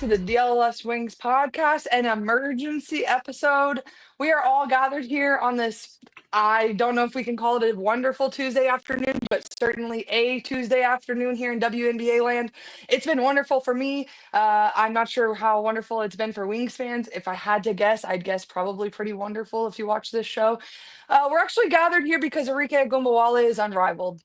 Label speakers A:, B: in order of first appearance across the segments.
A: to the DLLS Wings podcast, an emergency episode. We are all gathered here on this, I don't know if we can call it a wonderful Tuesday afternoon, but certainly a Tuesday afternoon here in WNBA land. It's been wonderful for me. I'm not sure how wonderful it's been for Wings fans. If I had to guess, I'd guess probably pretty wonderful if you watch this show. We're actually gathered here because Arike Gumbawale is unrivaled.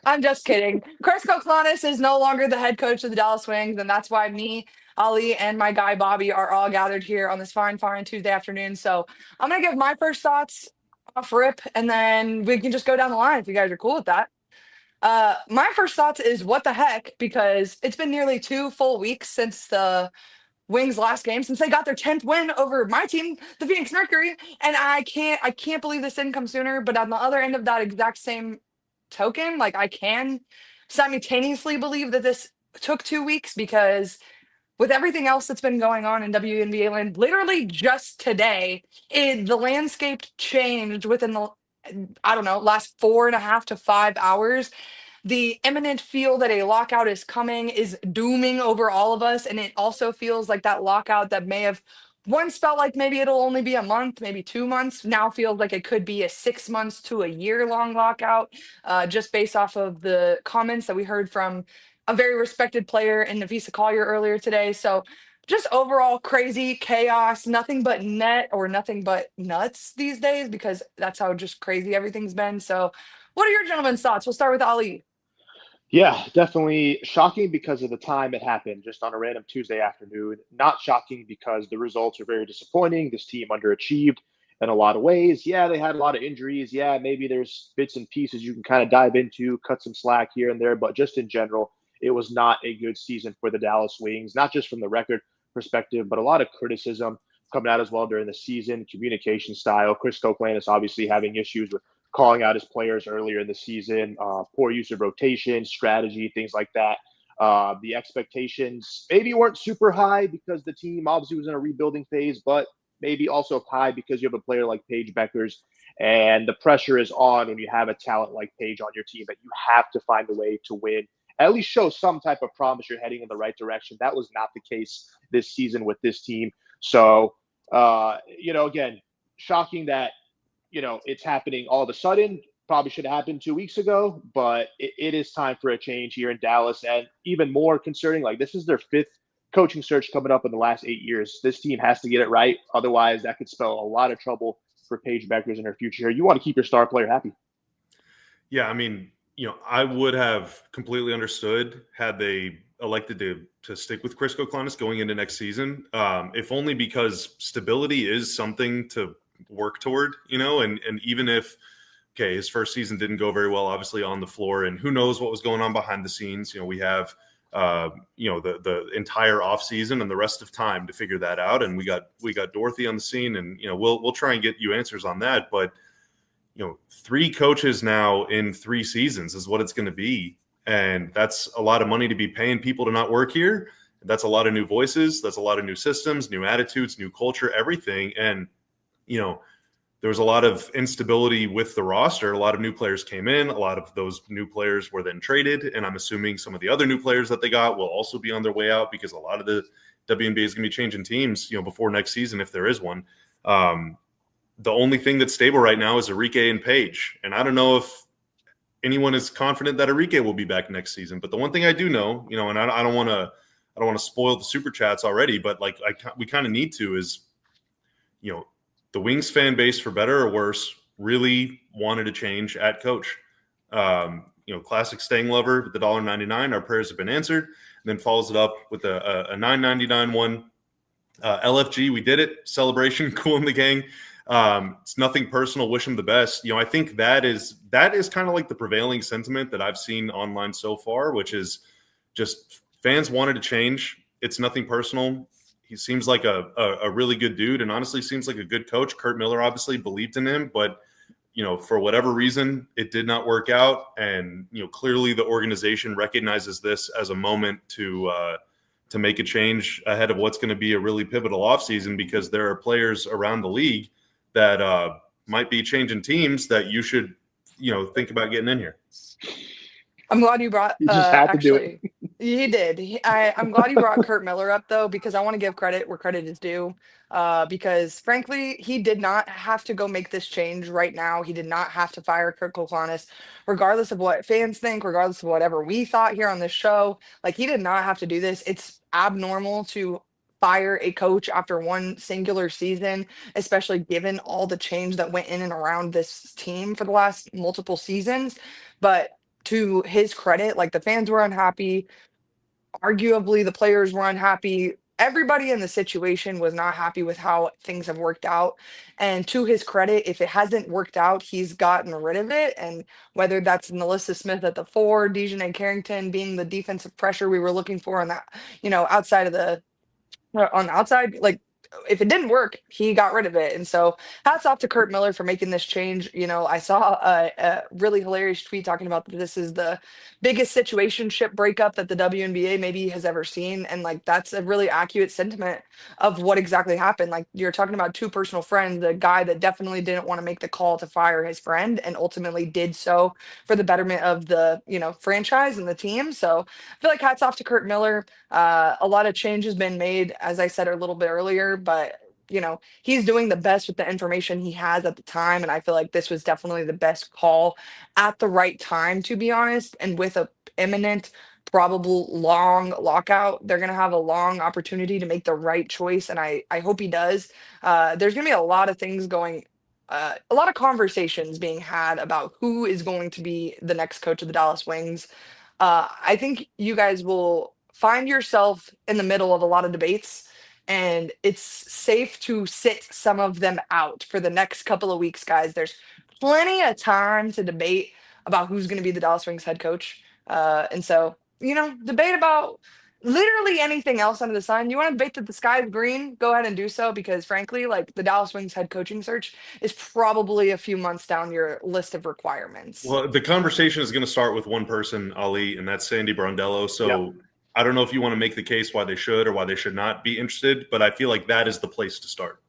A: I'm just kidding. Chris Koclanes is no longer the head coach of the Dallas Wings, and that's why me, Ali, and my guy Bobby are all gathered here on this fine Tuesday afternoon. So I'm gonna give my first thoughts off rip, and then we can just go down the line if you guys are cool with that. My first thoughts is what the heck, because it's been nearly 2 full weeks since the Wings last game, since they got their 10th win over my team, the Phoenix Mercury, and I can't believe this didn't come sooner. But on the other end of that exact same token, like, I can simultaneously believe that this took 2 weeks, because with everything else that's been going on in WNBA land, literally just today, the landscape changed within the, I don't know, last 4.5 to 5 hours. The imminent feel that a lockout is coming is dooming over all of us. And it also feels like that lockout that may have once felt like maybe it'll only be a month, maybe 2 months, now feels like it could be a 6 months to a year long lockout, just based off of the comments that we heard from a very respected player in Nafisa Collier earlier today. So just overall crazy chaos, nothing but net or nothing but nuts these days, because that's how just crazy everything's been. So what are your gentlemen's thoughts? We'll start with Ali.
B: Yeah, definitely shocking because of the time it happened, just on a random Tuesday afternoon. Not shocking because the results are very disappointing. This team underachieved in a lot of ways. Yeah, they had a lot of injuries. Yeah, maybe there's bits and pieces you can kind of dive into, cut some slack here and there. But just in general, it was not a good season for the Dallas Wings, not just from the record perspective, but a lot of criticism coming out as well during the season, communication style. Chris Koclanes obviously having issues with calling out his players earlier in the season, poor use of rotation, strategy, things like that. The expectations maybe weren't super high because the team obviously was in a rebuilding phase, but maybe also high because you have a player like Paige Beckers, and the pressure is on when you have a talent like Paige on your team that you have to find a way to win, at least show some type of promise you're heading in the right direction. That was not the case this season with this team. So, again, shocking that it's happening all of a sudden. Probably should have happened 2 weeks ago, but it is time for a change here in Dallas. And even more concerning, like, this is their 5th coaching search coming up in the last 8 years. This team has to get it right. Otherwise, that could spell a lot of trouble for Paige Beckers in her future. You want to keep your star player happy.
C: Yeah, I mean, I would have completely understood had they elected to stick with Chris Koclanes going into next season, if only because stability is something to work toward, and even if, okay, his first season didn't go very well, obviously on the floor, and who knows what was going on behind the scenes. We have, the entire offseason and the rest of time to figure that out. And we got Dorothy on the scene, and, we'll try and get you answers on that. But, 3 coaches now in 3 seasons is what it's going to be. And that's a lot of money to be paying people to not work here. That's a lot of new voices. That's a lot of new systems, new attitudes, new culture, everything. And, there was a lot of instability with the roster. A lot of new players came in. A lot of those new players were then traded. And I'm assuming some of the other new players that they got will also be on their way out, because a lot of the WNBA is going to be changing teams, before next season, if there is one. The only thing that's stable right now is Arike and Paige. And I don't know if anyone is confident that Arike will be back next season. But the one thing I do know, and I don't want to spoil the super chats already, but like we kind of need to is, the Wings fan base, for better or worse, really wanted to change at coach. Classic staying lover with the $1.99. Our prayers have been answered. And then follows it up with a $9.99 one. LFG, we did it. Celebration, cool in the gang. It's nothing personal. Wish him the best. I think that is kind of like the prevailing sentiment that I've seen online so far, which is just fans wanted to change. It's nothing personal. He seems like a really good dude, and honestly seems like a good coach. Kurt Miller obviously believed in him, but for whatever reason, it did not work out. And clearly the organization recognizes this as a moment to make a change ahead of what's going to be a really pivotal offseason, because there are players around the league that might be changing teams that you should think about getting in here.
A: I'm glad you brought.
B: You just had to do it.
A: He did. I'm glad you brought Kurt Miller up though, because I want to give credit where credit is due. Because frankly, he did not have to go make this change right now. He did not have to fire Kurt Koclanes, regardless of what fans think, regardless of whatever we thought here on this show. Like he did not have to do this. It's abnormal to fire a coach after one singular season, especially given all the change that went in and around this team for the last multiple seasons. But to his credit, like the fans were unhappy, arguably the players were unhappy. Everybody in the situation was not happy with how things have worked out. And to his credit, if it hasn't worked out, he's gotten rid of it. And whether that's Melissa Smith at the four, Dejanay Carrington being the defensive pressure we were looking for on that, outside of the on the outside, like if it didn't work, he got rid of it. And so hats off to Kurt Miller for making this change. I saw a really hilarious tweet talking about that this is the biggest situationship breakup that the WNBA maybe has ever seen. And like that's a really accurate sentiment of what exactly happened. Like you're talking about two personal friends, the guy that definitely didn't want to make the call to fire his friend and ultimately did so for the betterment of the, franchise and the team. So I feel like hats off to Kurt Miller. A lot of change has been made, as I said a little bit earlier, but he's doing the best with the information he has at the time, and I feel like this was definitely the best call at the right time, to be honest. And with a imminent, probable long lockout, they're gonna have a long opportunity to make the right choice, and I hope he does. There's gonna be a lot of things going. A lot of conversations being had about who is going to be the next coach of the Dallas Wings. I think you guys will find yourself in the middle of a lot of debates, and it's safe to sit some of them out for the next couple of weeks, guys. There's plenty of time to debate about who's going to be the Dallas Wings head coach. And so, debate about literally anything else under the sun. You want to debate that the sky is green? Go ahead and do so, because frankly, like the Dallas Wings head coaching search is probably a few months down your list of requirements.
C: Well, the conversation is going to start with one person, Ali, and that's Sandy Brondello. So
B: Yep.
C: I don't know if you want to make the case why they should or why they should not be interested, but I feel like that is the place to start.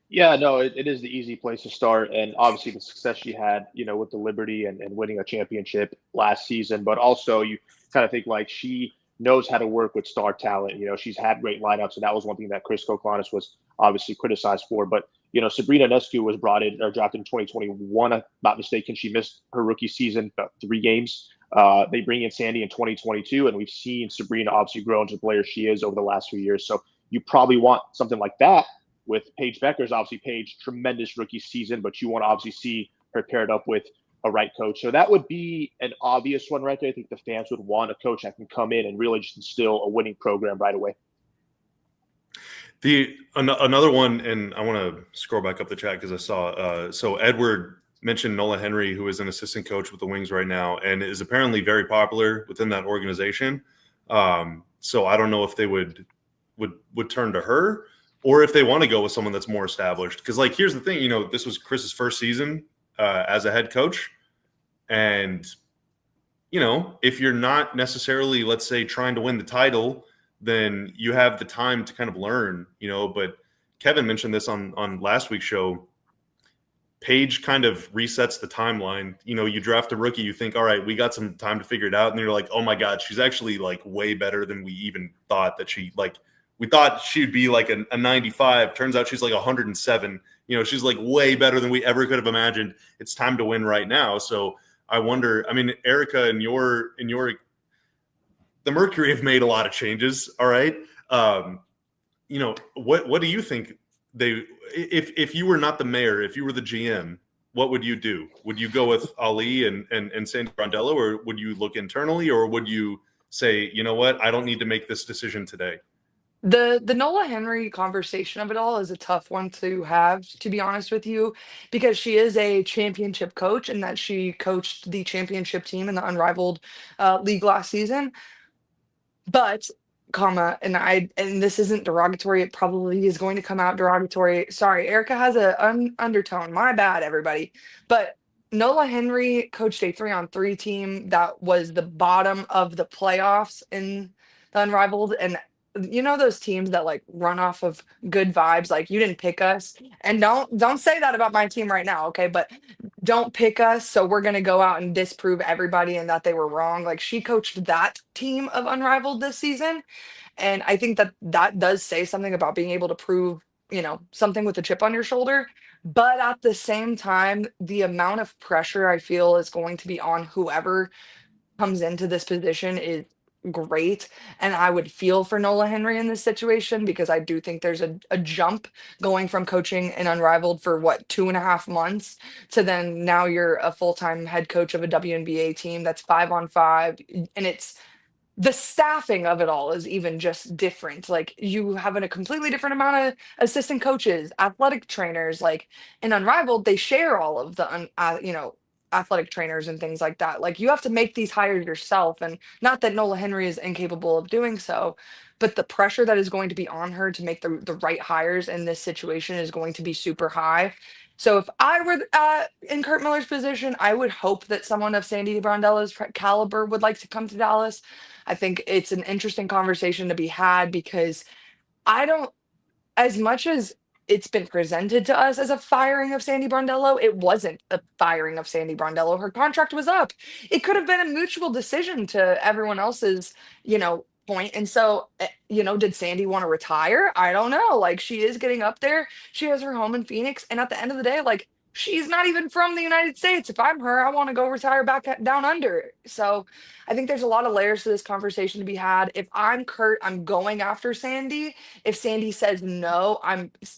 B: Yeah, no, it is the easy place to start. And obviously the success she had, with the Liberty and winning a championship last season. But also you kind of think like she knows how to work with star talent. She's had great lineups, and that was one thing that Chris Koclanes was obviously criticized for. But, Sabrina Ionescu was brought in or drafted in 2021. I'm not mistaken. She missed her rookie season, about 3 games. They bring in Sandy in 2022, and we've seen Sabrina obviously grow into the player she is over the last few years. So you probably want something like that with Paige Beckers. Obviously, Paige, tremendous rookie season, but you want to obviously see her paired up with a right coach. So that would be an obvious one right there. I think the fans would want a coach that can come in and really just instill a winning program right away.
C: Another one, and I want to scroll back up the chat because I saw so Edward mentioned Nola Henry, who is an assistant coach with the Wings right now and is apparently very popular within that organization. So I don't know if they would turn to her or if they want to go with someone that's more established. Because like here's the thing, this was Chris's first season as a head coach, and if you're not necessarily, let's say, trying to win the title, then you have the time to kind of learn, but Kevin mentioned this on last week's show. Paige kind of resets the timeline. You draft a rookie, you think, all right, we got some time to figure it out. And you're like, oh my God, she's actually like way better than we even thought that we thought she'd be like a 95. Turns out she's like 107. She's like way better than we ever could have imagined. It's time to win right now. So I wonder, Erica, the Mercury have made a lot of changes. All right. What do you think if you were not the mayor, if you were the GM, what would you do? Would you go with Ali and Sandy Brondello, or would you look internally, or would you say, you know what, I don't need to make this decision today?
A: The Nola Henry conversation of it all is a tough one to have, to be honest with you, because she is a championship coach and that she coached the championship team in the Unrivaled league last season. But, and this isn't derogatory. It probably is going to come out derogatory. Sorry, Erica has an undertone. My bad, everybody. But Nola Henry coached a 3-on-3 team that was the bottom of the playoffs in the Unrivaled, and you know those teams that like run off of good vibes, like you didn't pick us, and don't say that about my team right now, okay? But don't pick us, so we're gonna go out and disprove everybody and that they were wrong. Like she coached that team of Unrivaled this season, and I think that that does say something about being able to prove, something with a chip on your shoulder. But at the same time, the amount of pressure I feel is going to be on whoever comes into this position is great. And I would feel for Nola Henry in this situation because I do think there's a jump going from coaching an Unrivaled for what, 2.5 months to then now you're a full-time head coach of a WNBA team that's 5-on-5. And it's the staffing of it all is even just different. Like you have a completely different amount of assistant coaches, athletic trainers. Like in Unrivaled, they share all of the athletic trainers and things like that. Like you have to make these hires yourself, and not that Nola Henry is incapable of doing so, but the pressure that is going to be on her to make the right hires in this situation is going to be super high. So if I were in Kurt Miller's position, I would hope that someone of Sandy Brondella's caliber would like to come to Dallas. I think it's an interesting conversation to be had because I don't, as much as it's been presented to us as a firing of Sandy Brondello, it wasn't a firing of Sandy Brondello. Her contract was up. It could have been a mutual decision to everyone else's, point. And so, did Sandy want to retire? I don't know. Like she is getting up there. She has her home in Phoenix. And at the end of the day, like she's not even from the United States. If I'm her, I want to go retire back down under. So I think there's a lot of layers to this conversation to be had. If I'm Kurt, I'm going after Sandy. If Sandy says no,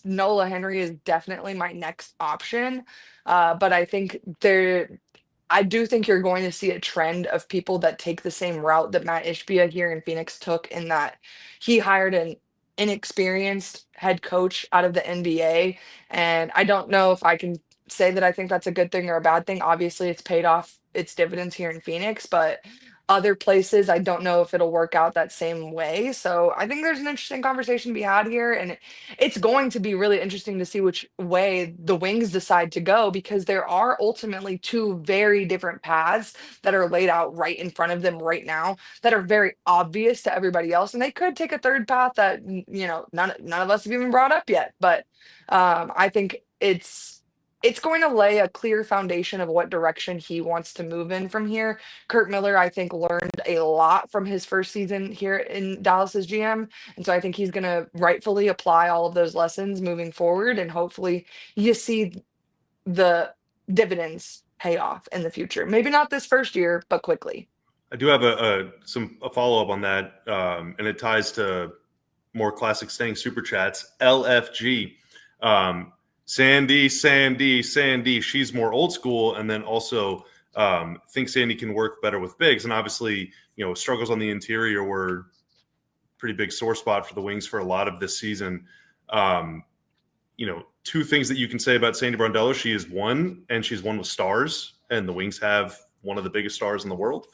A: Nola Henry is definitely my next option. But I do think you're going to see a trend of people that take the same route that Matt Ishbia here in Phoenix took, in that he hired an inexperienced head coach out of the NBA. And I don't know if I can say that I think that's a good thing or a bad thing. Obviously, it's paid off its dividends here in Phoenix, but other places, I don't know if it'll work out that same way. So I think there's an interesting conversation to be had here. And it's going to be really interesting to see which way the Wings decide to go, because there are ultimately two very different paths that are laid out right in front of them right now that are very obvious to everybody else. And they could take a third path that, none of us have even brought up yet. But I think it's going to lay a clear foundation of what direction he wants to move in from here. Kurt Miller, I think, learned a lot from his first season here in Dallas as GM. And so I think he's going to rightfully apply all of those lessons moving forward. And hopefully you see the dividends pay off in the future. Maybe not this first year, but quickly.
C: I do have a follow-up on that, and it ties to more classic staying super chats. LFG. Sandy, she's more old school, and then also thinks Sandy can work better with bigs. And obviously, struggles on the interior were pretty big sore spot for the Wings for a lot of this season. Two things that you can say about Sandy Brondello: she is one, and she's one with stars, and the Wings have one of the biggest stars in the world.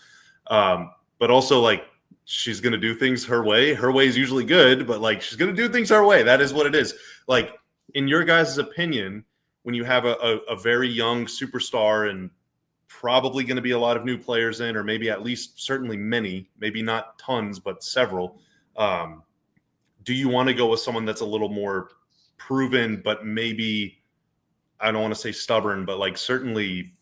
C: But also, like, she's going to do things her way. Her way is usually good, but like she's going to do things her way. That is what it is. Like, in your guys' opinion, when you have a very young superstar and probably going to be a lot of new players in, or maybe at least certainly many, maybe not tons, but several, do you want to go with someone that's a little more proven, but maybe, I don't want to say stubborn, but like certainly,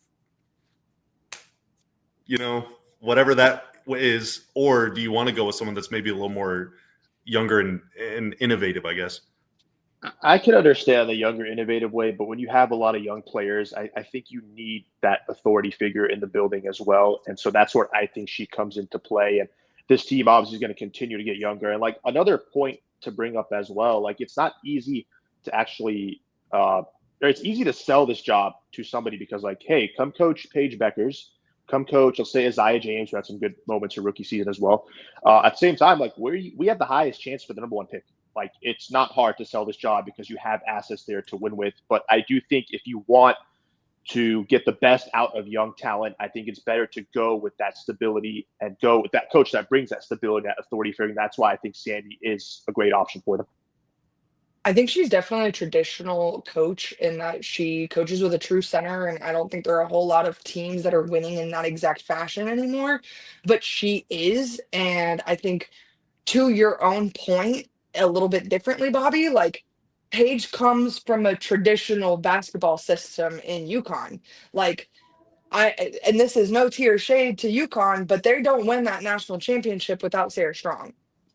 C: whatever that is, or do you want to go with someone that's maybe a little more younger and innovative, I guess?
B: I can understand the younger, innovative way, but when you have a lot of young players, I think you need that authority figure in the building as well. And so that's where I think she comes into play. And this team obviously is going to continue to get younger. And like another point to bring up as well, like it's not easy to actually, or it's easy to sell this job to somebody because like, hey, come coach Paige Beckers, come coach, let's say Isaiah James, who had some good moments in rookie season as well. At the same time, like we have the highest chance for the number one pick. Like it's not hard to sell this job because you have assets there to win with. But I do think if you want to get the best out of young talent, I think it's better to go with that stability and go with that coach that brings that stability, that authority figure. And that's why I think Sandy is a great option for them.
A: I think she's definitely a traditional coach in that she coaches with a true center. And I don't think there are a whole lot of teams that are winning in that exact fashion anymore, but she is. And I think to your own point a little bit differently, Bobby, like Paige comes from a traditional basketball system in UConn. Like and this is no tier shade to UConn, but they don't win that national championship without Sarah Strong.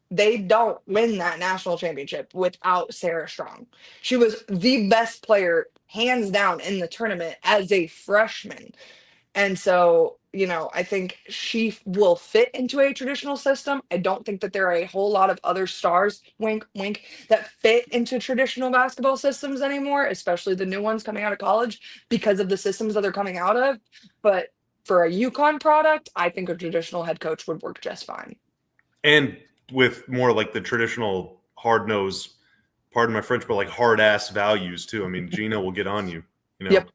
A: They don't win that national championship without Sarah Strong. She was the best player, hands down, in the tournament as a freshman. And so, I think she will fit into a traditional system. I don't think that there are a whole lot of other stars, wink, wink, that fit into traditional basketball systems anymore, especially the new ones coming out of college because of the systems that they're coming out of. But for a UConn product, I think a traditional head coach would work just fine.
C: And with more like the traditional hard nose, pardon my French, but like hard ass values too. I mean, Gina will get on you.
A: Yep,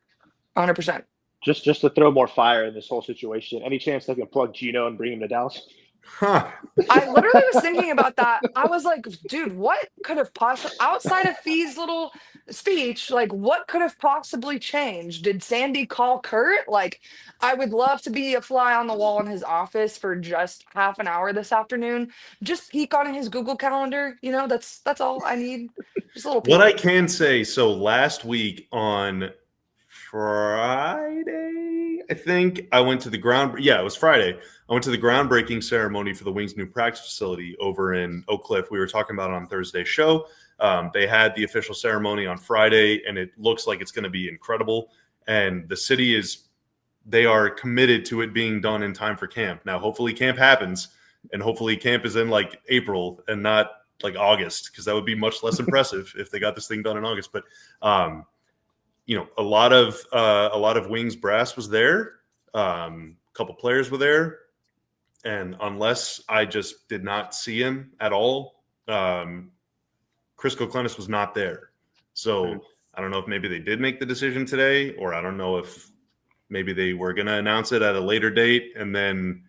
A: 100%.
B: Just to throw more fire in this whole situation, any chance they can plug Gino and bring him to Dallas?
C: Huh.
A: I literally was thinking about that. I was like, dude, what could have possibly, outside of Fee's little speech, like what could have possibly changed? Did Sandy call Kurt? Like, I would love to be a fly on the wall in his office for just half an hour this afternoon. Just peek on his Google Calendar. That's all I need. Just a little peek.
C: What I can say, so last week on Friday, I think I went to the it was Friday. I went to the groundbreaking ceremony for the Wings' new practice facility over in Oak Cliff. We were talking about it on Thursday's show. They had the official ceremony on Friday, and it looks like it's going to be incredible. And the city they are committed to it being done in time for camp. Now, hopefully camp happens, and hopefully camp is in like April and not like August, because that would be much less impressive if they got this thing done in August. But a lot of Wings brass was there. A couple players were there. And unless I just did not see him at all, Chris Koclanes was not there. So I don't know if maybe they did make the decision today, or I don't know if maybe they were going to announce it at a later date. And then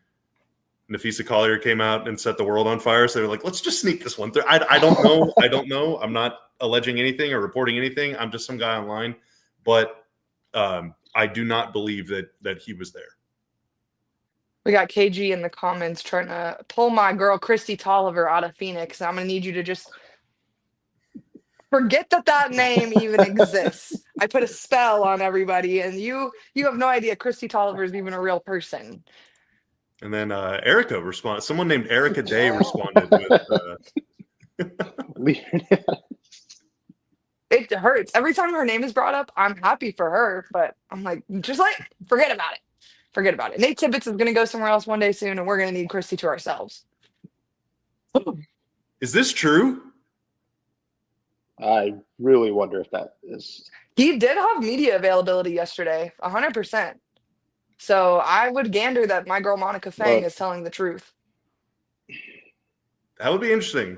C: Nafisa Collier came out and set the world on fire. So they're like, let's just sneak this one through. I don't know. I don't know. I'm not alleging anything or reporting anything. I'm just some guy online. But I do not believe that he was there.
A: We got KG in the comments trying to pull my girl Christy Tolliver out of Phoenix. I'm going to need you to just forget that name even exists. I put a spell on everybody, and you have no idea Christy Tolliver is even a real person.
C: And then Erica responded. Someone named Erica Day responded with
A: It hurts. Every time her name is brought up, I'm happy for her, but I'm like, forget about it. Forget about it. Nate Tibbetts is going to go somewhere else one day soon, and we're going to need Christy to ourselves.
C: Is this true?
B: I really wonder if that is.
A: He did have media availability yesterday, 100%. So I would gander that my girl Monica Fang is telling the truth.
C: That would be interesting.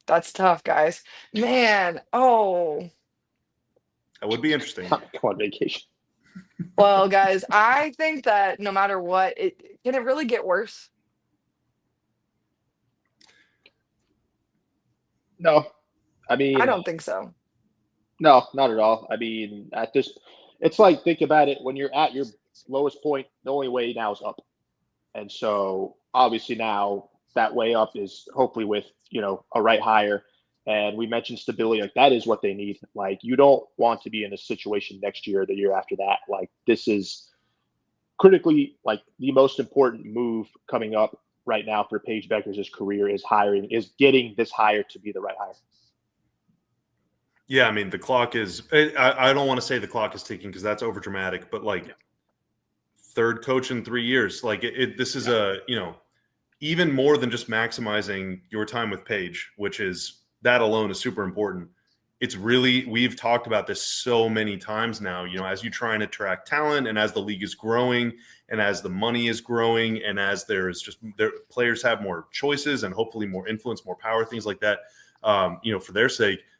A: That's tough, guys. Man,
C: that would be interesting.
B: Go on vacation.
A: Well, guys, I think that no matter what, can it really get worse?
B: No, I mean,
A: I don't think so.
B: No, not at all. I mean, it's like, think about it. When you're at your lowest point, the only way now is up. And so obviously now that way up is hopefully with, a right hire. And we mentioned stability. Like, that is what they need. Like, you don't want to be in a situation next year or the year after that. Like, this is critically, like, the most important move coming up right now for Paige Bueckers' career is getting this hire to be the right hire.
C: Yeah, I mean, the clock is – I don't want to say the clock is ticking because that's overdramatic, but, like, third coach in 3 years. Like, this is even more than just maximizing your time with Paige, which is – that alone is super important. It's really – we've talked about this so many times now, as you try and attract talent and as the league is growing and as the money is growing and as players have more choices and hopefully more influence, more power, things like that, for their sake –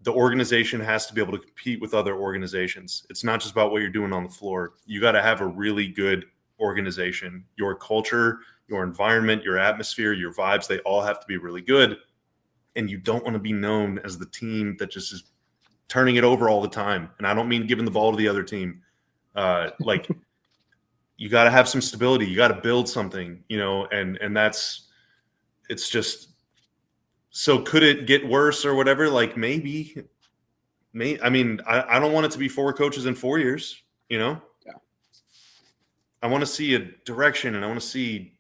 C: the organization has to be able to compete with other organizations. It's not just about what you're doing on the floor. You got to have a really good organization. Your culture, your environment, your atmosphere, your vibes, they all have to be really good. And you don't want to be known as the team that just is turning it over all the time. And I don't mean giving the ball to the other team. You got to have some stability. You got to build something, and that's it's just, so could it get worse or whatever? Like maybe. I mean, I don't want it to be 4 coaches in 4 years, you know?
B: Yeah.
C: I want to see a direction, and I want to see,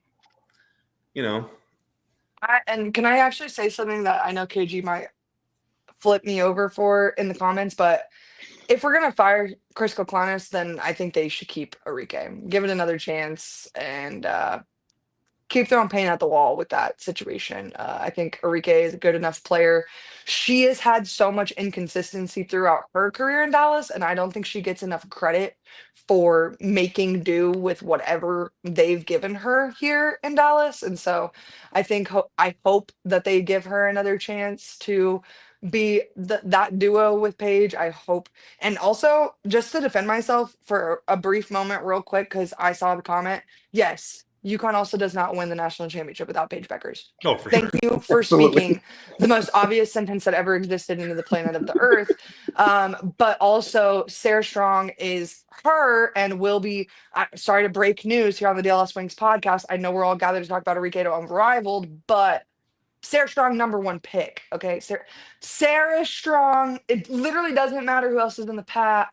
C: you know.
A: And can I actually say something that I know KG might flip me over for in the comments, but if we're gonna fire Chris Koclanes, then I think they should keep Enrique, give it another chance, and keep throwing paint at the wall with that situation. I think Enrique is a good enough player. She has had so much inconsistency throughout her career in Dallas, and I don't think she gets enough credit for making do with whatever they've given her here in Dallas. And so I think I hope that they give her another chance to be that duo with Paige. I hope. And also, just to defend myself for a brief moment, real quick, because I saw the comment. Yes, UConn also does not win the national championship without Paige Beckers.
C: Oh, for
A: Thank
C: sure.
A: you for
B: Absolutely.
A: speaking the most obvious sentence that ever existed into the planet of the earth. But also, Sarah Strong is her and will be. Sorry to break news here on the DLS Wings podcast. I know we're all gathered to talk about Enrique Unrivaled, but Sarah Strong, #1 pick. Okay, Sarah Strong. It literally doesn't matter who else is in the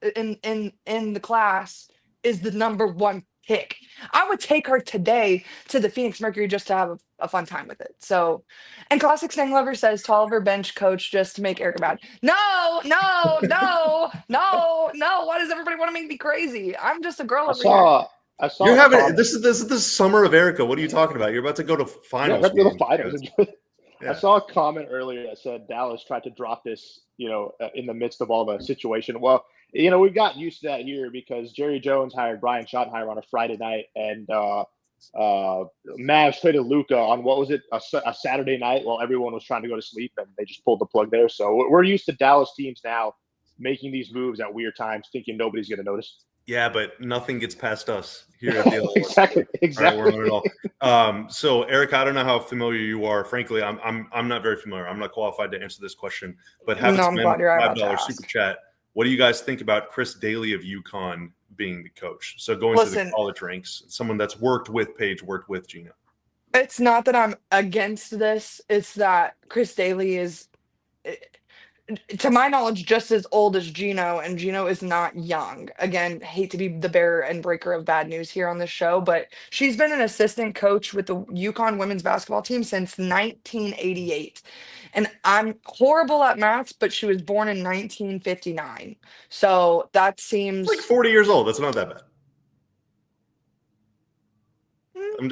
A: in the class, is the #1 pick. I would take her today to the Phoenix Mercury just to have a fun time with it. So, and Classic Sanglover says Tolliver bench coach just to make Erica mad. No, no, no, no, no. Why does everybody want to make me crazy? I'm just a girl
B: I
A: over here.
B: saw I saw
C: You're
B: a
C: having
B: comment.
C: this is the summer of Erica. What are you talking about? You're about to go to
B: Yeah,
C: finals.
B: that's the
C: games.
B: finals.
C: Yeah.
B: I saw a comment earlier that said Dallas tried to drop this, in the midst of all the situation. Well, we've gotten used to that here because Jerry Jones hired Brian Schottenheimer on a Friday night, and Mavs traded Luca on what was it, a Saturday night while everyone was trying to go to sleep, and they just pulled the plug there. So we're used to Dallas teams now making these moves at weird times, thinking nobody's going to notice.
C: Yeah, but nothing gets past us here at the LLS.
B: Exactly.
C: All right, we're on it all. So, Eric, I don't know how familiar you are. Frankly, I'm not very familiar. I'm not qualified to answer this question. But
A: No, I'm
C: Habits
A: glad you're about to
C: $5
A: ask.
C: super chat. What do you guys think about Chris Daly of UConn being the coach? So going to the college ranks, someone that's worked with Paige, worked with Gina.
A: It's not that I'm against this. It's that Chris Daly is, to my knowledge, just as old as Gino, and Gino is not young. Again, hate to be the bearer and breaker of bad news here on this show, but she's been an assistant coach with the UConn women's basketball team since 1988. And I'm horrible at maths, but she was born in 1959. So that seems
C: It's like 40 years old. That's not that bad.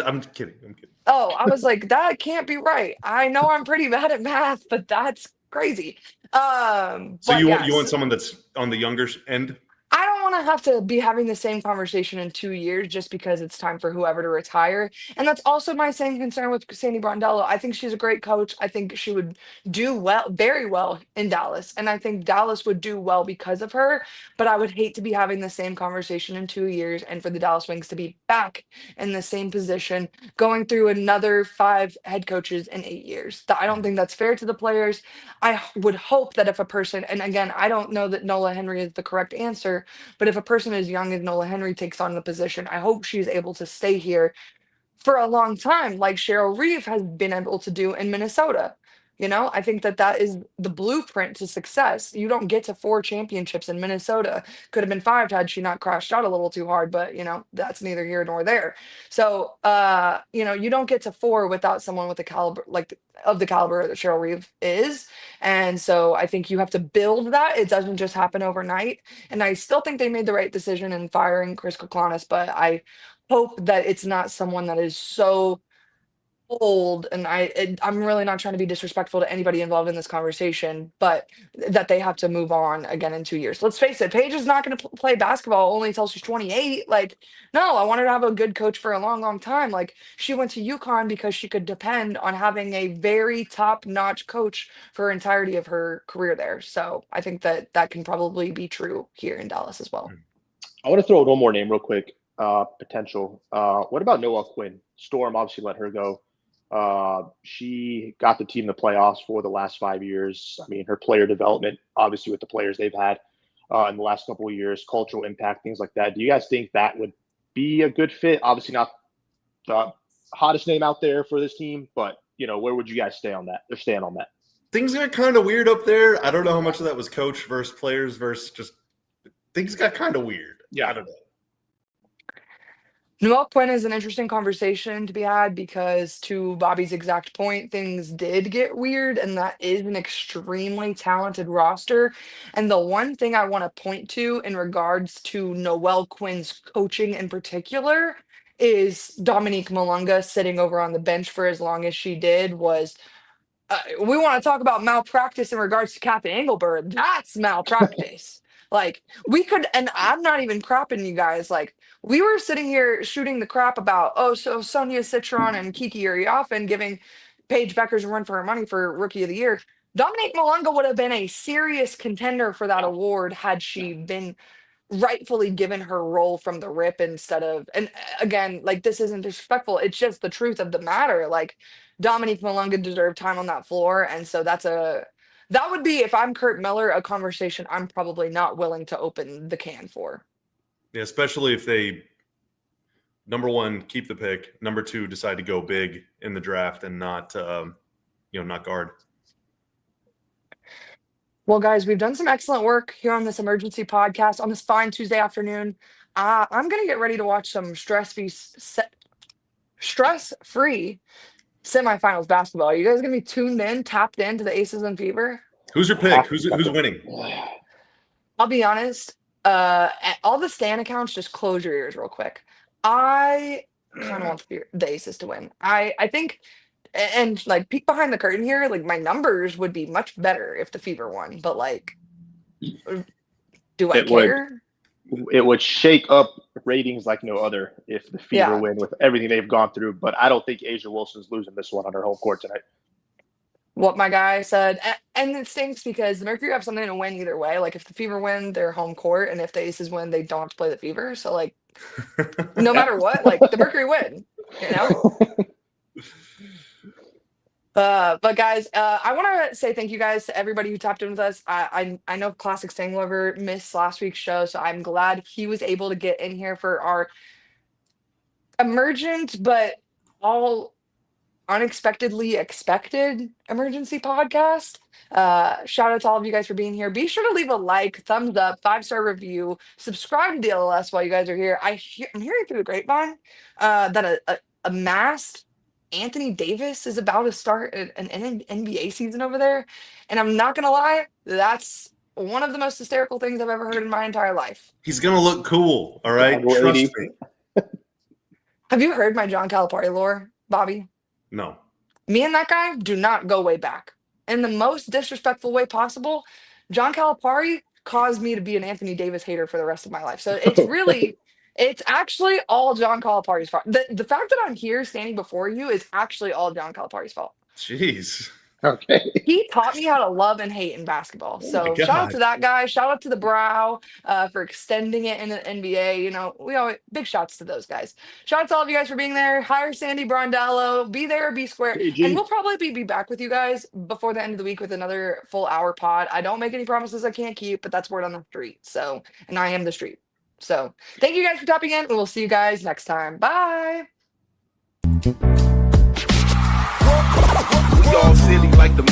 C: I'm kidding. I'm kidding.
A: Oh, I was like, that can't be right. I know I'm pretty bad at math, but that's crazy.
C: So
A: But
C: you
A: yes.
C: want someone that's on the younger end?
A: I don't want to have to be having the same conversation in 2 years just because it's time for whoever to retire. And that's also my same concern with Sandy Brondello. I think she's a great coach. I think she would do well, very well in Dallas. And I think Dallas would do well because of her. But I would hate to be having the same conversation in 2 years and for the Dallas Wings to be back in the same position, going through another 5 head coaches in 8 years. I don't think that's fair to the players. I would hope that if a person, and again, I don't know that Nola Henry is the correct answer, but if a person as young as Nola Henry takes on the position, I hope she's able to stay here for a long time, like Cheryl Reeve has been able to do in Minnesota. I think that is the blueprint to success. You don't get to 4 championships in Minnesota. Could have been 5 had she not crashed out a little too hard, but that's neither here nor there. So, you don't get to 4 without someone with the caliber, of the caliber that Cheryl Reeve is. And so I think you have to build that. It doesn't just happen overnight. And I still think they made the right decision in firing Chris Koclanes, but I hope that it's not someone that is so old, and I'm really not trying to be disrespectful to anybody involved in this conversation, but that they have to move on again in 2 years. Let's face it, Paige is not going to play basketball only until she's 28. Like, no, I want her to have a good coach for a long, long time. Like, she went to UConn because she could depend on having a very top-notch coach for her entirety of her career there. So I think that can probably be true here in Dallas as well.
B: I want to throw out one more name real quick. Potential. What about Noelle Quinn? Storm obviously let her go. She got the team in the playoffs for the last 5 years. I mean, her player development, obviously with the players they've had in the last couple of years, cultural impact, things like that. Do you guys think that would be a good fit? Obviously not the hottest name out there for this team, but where would you guys stand on that?
C: Things got kind of weird up there. I don't know how much of that was coach versus players versus just things got kind of weird.
B: Yeah.
C: I don't know.
A: Noel Quinn is an interesting conversation to be had because, to Bobby's exact point, things did get weird, and that is an extremely talented roster. And the one thing I want to point to in regards to Noel Quinn's coaching in particular is Dominique Malunga sitting over on the bench for as long as she did was. We want to talk about malpractice in regards to Kathy Engelberg. That's malpractice. Like, we could, and I'm not even crapping you guys. Like, we were sitting here shooting the crap about, so Sonia Citron and Kiki Uriafen giving Paige Beckers a run for her money for Rookie of the Year. Dominique Malunga would have been a serious contender for that award had she been rightfully given her role from the rip instead of, and again, like, this isn't disrespectful, it's just the truth of the matter. Like, Dominique Malunga deserved time on that floor, and so that would be, if I'm Kurt Miller, a conversation I'm probably not willing to open the can for.
C: Yeah, especially if they, number one, keep the pick, number two, decide to go big in the draft and not not guard.
A: Well, guys, we've done some excellent work here on this emergency podcast on this fine Tuesday afternoon. I'm going to get ready to watch some stress-free semifinals basketball. Are you guys going to be tuned in, tapped into the Aces and Fever?
C: Who's your pick? Who's winning?
A: I'll be honest. All the Stan accounts, just close your ears real quick. I kind of want the Aces to win. I think, and like, peek behind the curtain here, like, my numbers would be much better if the Fever won. But like, do I care?
B: It would shake up ratings like no other if the Fever win with everything they've gone through. But I don't think Asia Wilson's losing this one on her home court tonight.
A: What my guy said, and it stinks because the Mercury have something to win either way. Like, if the Fever win, they're home court, and if the Aces win, they don't have to play the Fever. So like, no matter what, like, the Mercury win, But guys, I want to say thank you guys to everybody who tapped in with us. I know Classic Sanglover missed last week's show, so I'm glad he was able to get in here for our emergent but all unexpectedly expected emergency podcast. Shout out to all of you guys for being here. Be sure to leave a like, thumbs up, 5-star review, subscribe to DLLS while you guys are here. I'm hearing through the grapevine that a masked Anthony Davis is about to start an NBA season over there. And I'm not going to lie, that's one of the most hysterical things I've ever heard in my entire life.
C: He's going to look cool, all right? Trust me.
A: Have you heard my John Calipari lore, Bobby?
C: No.
A: Me and that guy do not go way back. In the most disrespectful way possible, John Calipari caused me to be an Anthony Davis hater for the rest of my life. So it's really... It's actually all John Calipari's fault. The fact that I'm here standing before you is actually all John Calipari's fault.
C: Jeez.
B: Okay.
A: He taught me how to love and hate in basketball. So shout out to that guy. Shout out to the Brow for extending it in the NBA. We always big shouts to those guys. Shout out to all of you guys for being there. Hire Sandy Brondello. Be there, be square.
B: KG.
A: And we'll probably be back with you guys before the end of the week with another full hour pod. I don't make any promises I can't keep, but that's word on the street. So, and I am the street. So thank you guys for tapping in, and we'll see you guys next time. Bye.
D: We all silly like the